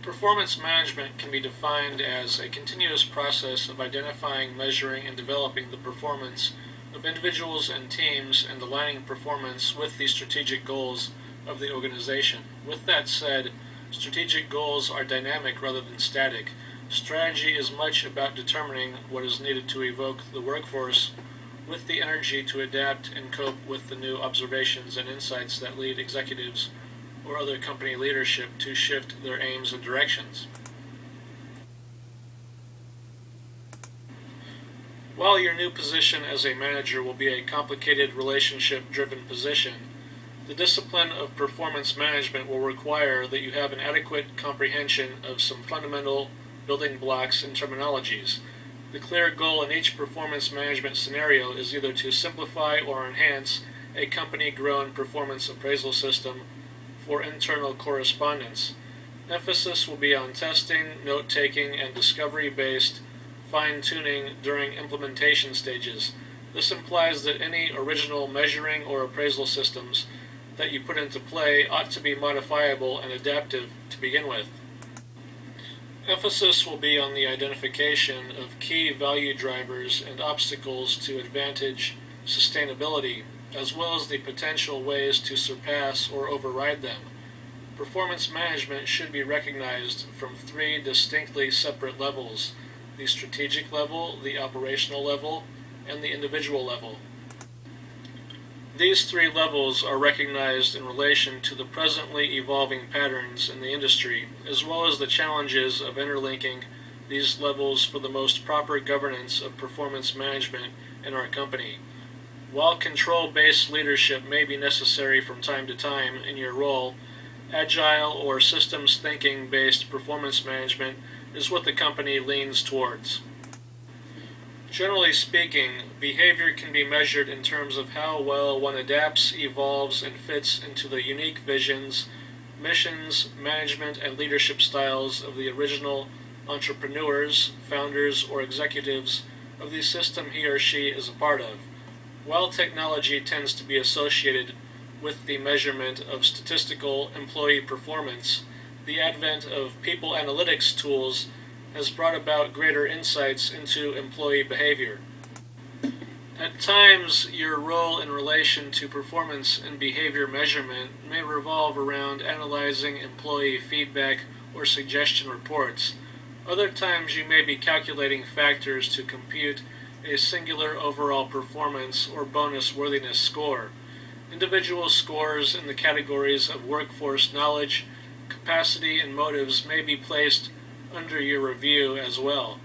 Performance management can be defined as a continuous process of identifying, measuring, and developing the performance of individuals and teams and aligning performance with the strategic goals of the organization. With that said, strategic goals are dynamic rather than static. Strategy is much about determining what is needed to evoke the workforce with the energy to adapt and cope with the new observations and insights that lead executives or other company leadership to shift their aims and directions. While your new position as a manager will be a complicated relationship-driven position, the discipline of performance management will require that you have an adequate comprehension of some fundamental building blocks and terminologies. The clear goal in each performance management scenario is either to simplify or enhance a company-grown performance appraisal system for internal correspondence. Emphasis will be on testing, note-taking, and discovery-based fine-tuning during implementation stages. This implies that any original measuring or appraisal systems that you put into play ought to be modifiable and adaptive to begin with. Emphasis will be on the identification of key value drivers and obstacles to advantage sustainability, as well as the potential ways to surpass or override them. Performance management should be recognized from three distinctly separate levels: the strategic level, the operational level, and the individual level. These three levels are recognized in relation to the presently evolving patterns in the industry, as well as the challenges of interlinking these levels for the most proper governance of performance management in our company. While control-based leadership may be necessary from time to time in your role, agile or systems thinking-based performance management is what the company leans towards. Generally speaking, behavior can be measured in terms of how well one adapts, evolves, and fits into the unique visions, missions, management, and leadership styles of the original entrepreneurs, founders, or executives of the system he or she is a part of. While technology tends to be associated with the measurement of statistical employee performance, the advent of people analytics tools has brought about greater insights into employee behavior. At times, your role in relation to performance and behavior measurement may revolve around analyzing employee feedback or suggestion reports. Other times you may be calculating factors to compute a singular overall performance or bonus worthiness score. Individual scores in the categories of workforce knowledge, capacity, and motives may be placed under your review as well.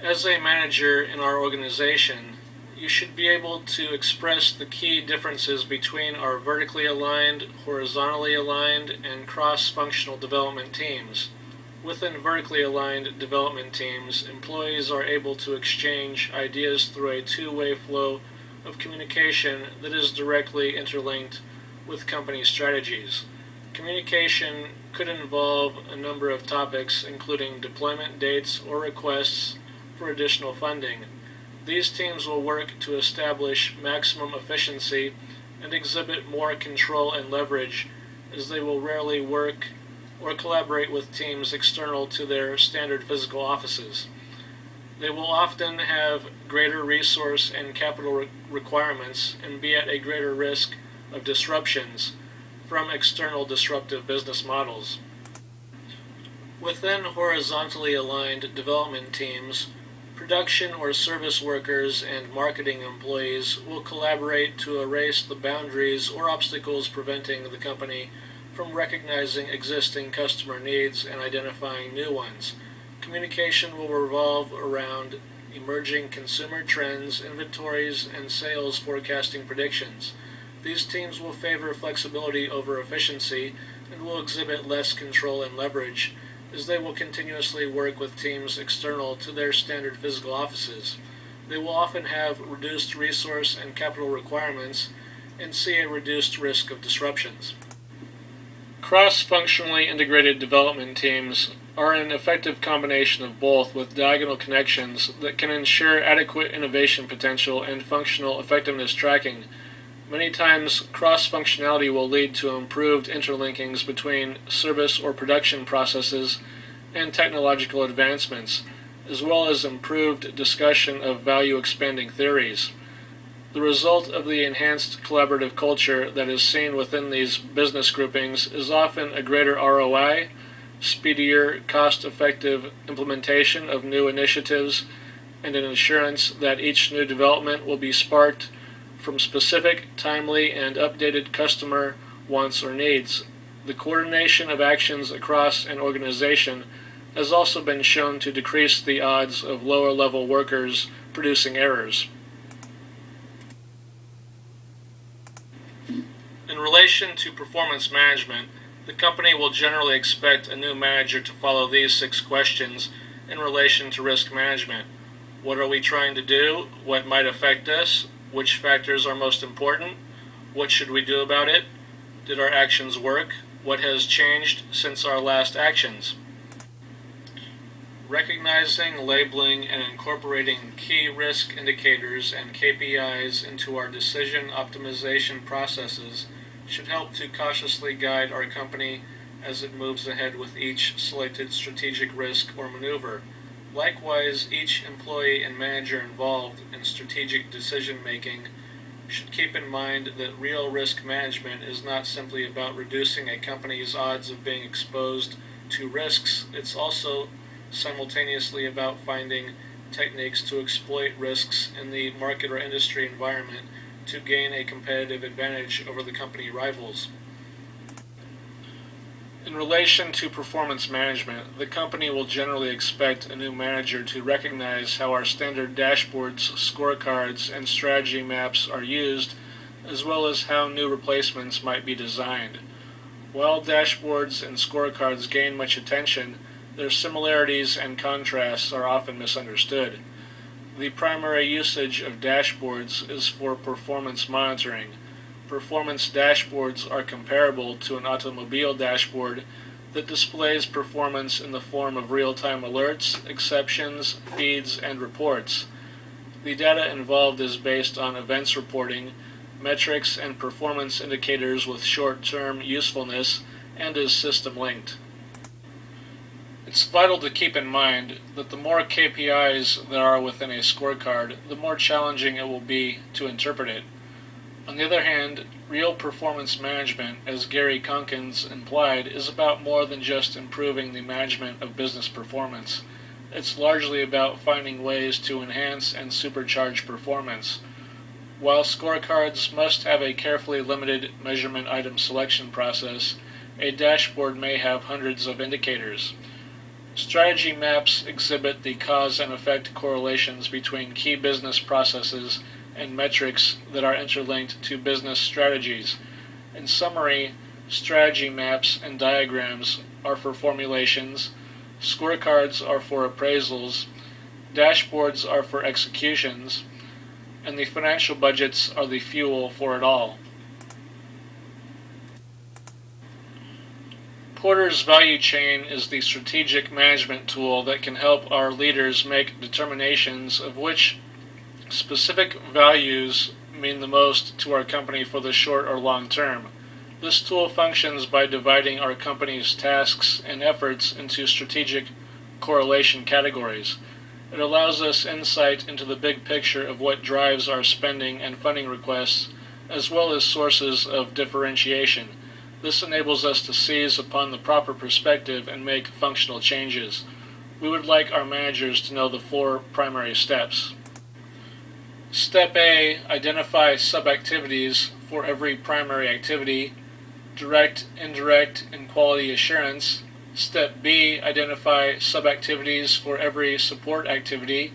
As a manager in our organization, you should be able to express the key differences between our vertically aligned, horizontally aligned, and cross-functional development teams. Within vertically aligned development teams, employees are able to exchange ideas through a two-way flow of communication that is directly interlinked with company strategies. Communication could involve a number of topics, including deployment dates or requests for additional funding. These teams will work to establish maximum efficiency and exhibit more control and leverage, as they will rarely work or collaborate with teams external to their standard physical offices. They will often have greater resource and capital requirements and be at a greater risk of disruptions from external disruptive business models. Within horizontally aligned development teams, production or service workers and marketing employees will collaborate to erase the boundaries or obstacles preventing the company from recognizing existing customer needs and identifying new ones. Communication will revolve around emerging consumer trends, inventories, and sales forecasting predictions. These teams will favor flexibility over efficiency and will exhibit less control and leverage, as they will continuously work with teams external to their standard physical offices. They will often have reduced resource and capital requirements and see a reduced risk of disruptions. Cross-functionally integrated development teams are an effective combination of both, with diagonal connections that can ensure adequate innovation potential and functional effectiveness tracking. Many times, cross-functionality will lead to improved interlinkings between service or production processes and technological advancements, as well as improved discussion of value-expanding theories. The result of the enhanced collaborative culture that is seen within these business groupings is often a greater ROI, speedier, cost-effective implementation of new initiatives, and an assurance that each new development will be sparked from specific, timely, and updated customer wants or needs. The coordination of actions across an organization has also been shown to decrease the odds of lower-level workers producing errors. In relation to performance management, the company will generally expect a new manager to follow these 6 questions in relation to risk management. What are we trying to do? What might affect us? Which factors are most important? What should we do about it? Did our actions work? What has changed since our last actions? Recognizing, labeling, and incorporating key risk indicators and KPIs into our decision optimization processes should help to cautiously guide our company as it moves ahead with each selected strategic risk or maneuver. Likewise, each employee and manager involved in strategic decision-making should keep in mind that real risk management is not simply about reducing a company's odds of being exposed to risks. It's also simultaneously about finding techniques to exploit risks in the market or industry environment to gain a competitive advantage over the company rivals. In relation to performance management, the company will generally expect a new manager to recognize how our standard dashboards, scorecards, and strategy maps are used, as well as how new replacements might be designed. While dashboards and scorecards gain much attention, their similarities and contrasts are often misunderstood. The primary usage of dashboards is for performance monitoring. Performance dashboards are comparable to an automobile dashboard that displays performance in the form of real-time alerts, exceptions, feeds, and reports. The data involved is based on events reporting, metrics, and performance indicators with short-term usefulness, and is system-linked. It's vital to keep in mind that the more KPIs there are within a scorecard, the more challenging it will be to interpret it. On the other hand, real performance management, as Gary Conkins implied, is about more than just improving the management of business performance. It's largely about finding ways to enhance and supercharge performance. While scorecards must have a carefully limited measurement item selection process, a dashboard may have hundreds of indicators. Strategy maps exhibit the cause and effect correlations between key business processes and metrics that are interlinked to business strategies. In summary, strategy maps and diagrams are for formulations, scorecards are for appraisals, dashboards are for executions, and the financial budgets are the fuel for it all. Porter's value chain is the strategic management tool that can help our leaders make determinations of which specific values mean the most to our company for the short or long term. This tool functions by dividing our company's tasks and efforts into strategic correlation categories. It allows us insight into the big picture of what drives our spending and funding requests, as well as sources of differentiation. This enables us to seize upon the proper perspective and make functional changes. We would like our managers to know the 4 primary steps. Step A, identify sub-activities for every primary activity, direct, indirect, and quality assurance. Step B, identify sub-activities for every support activity.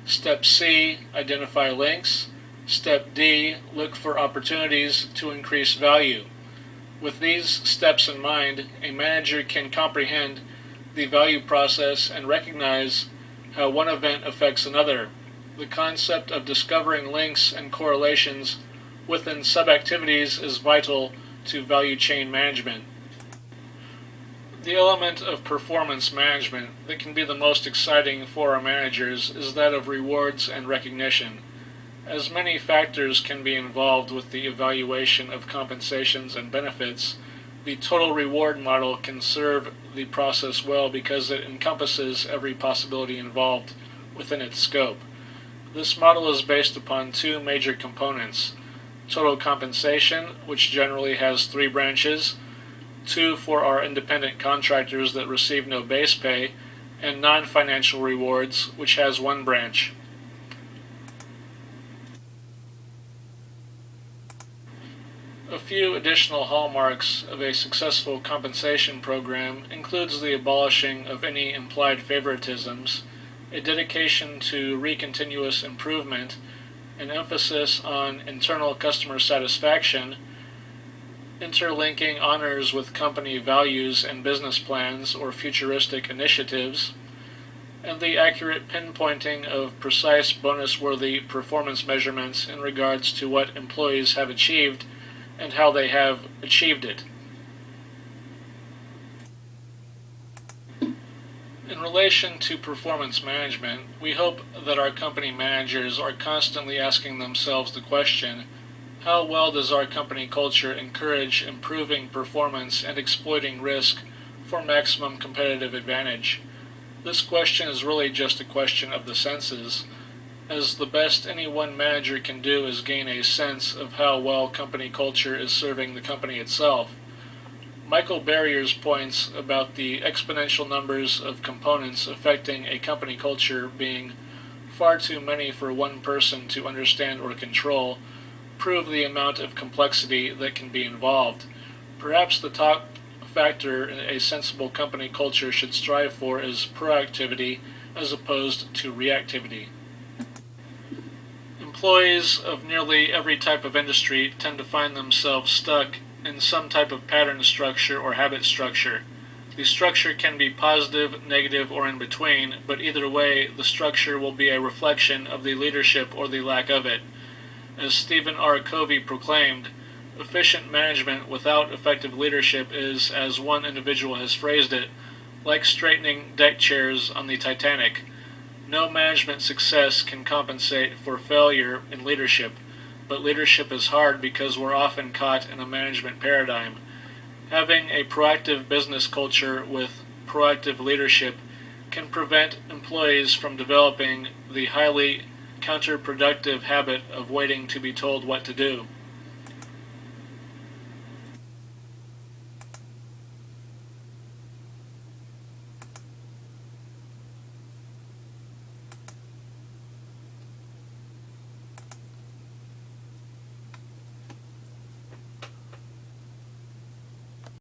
Step C, identify links. Step D, look for opportunities to increase value. With these steps in mind, a manager can comprehend the value process and recognize how one event affects another. The concept of discovering links and correlations within sub-activities is vital to value chain management. The element of performance management that can be the most exciting for our managers is that of rewards and recognition. As many factors can be involved with the evaluation of compensations and benefits, the total reward model can serve the process well because it encompasses every possibility involved within its scope. This model is based upon two major components: total compensation, which generally has three branches, two for our independent contractors that receive no base pay, and non-financial rewards, which has one branch. A few additional hallmarks of a successful compensation program includes the abolishing of any implied favoritisms, a dedication to continuous improvement, an emphasis on internal customer satisfaction, interlinking honors with company values and business plans or futuristic initiatives, and the accurate pinpointing of precise bonus-worthy performance measurements in regards to what employees have achieved and how they have achieved it. In relation to performance management, we hope that our company managers are constantly asking themselves the question, how well does our company culture encourage improving performance and exploiting risk for maximum competitive advantage? This question is really just a question of the senses, as the best any one manager can do is gain a sense of how well company culture is serving the company itself. Michael Barrier's points about the exponential numbers of components affecting a company culture being far too many for one person to understand or control prove the amount of complexity that can be involved. Perhaps the top factor a sensible company culture should strive for is proactivity as opposed to reactivity. Employees of nearly every type of industry tend to find themselves stuck in some type of pattern structure or habit structure. The structure can be positive, negative, or in between, but either way, the structure will be a reflection of the leadership or the lack of it. As Stephen R. Covey proclaimed, efficient management without effective leadership is, as one individual has phrased it, like straightening deck chairs on the Titanic. No management success can compensate for failure in leadership, but leadership is hard because we're often caught in a management paradigm. Having a proactive business culture with proactive leadership can prevent employees from developing the highly counterproductive habit of waiting to be told what to do.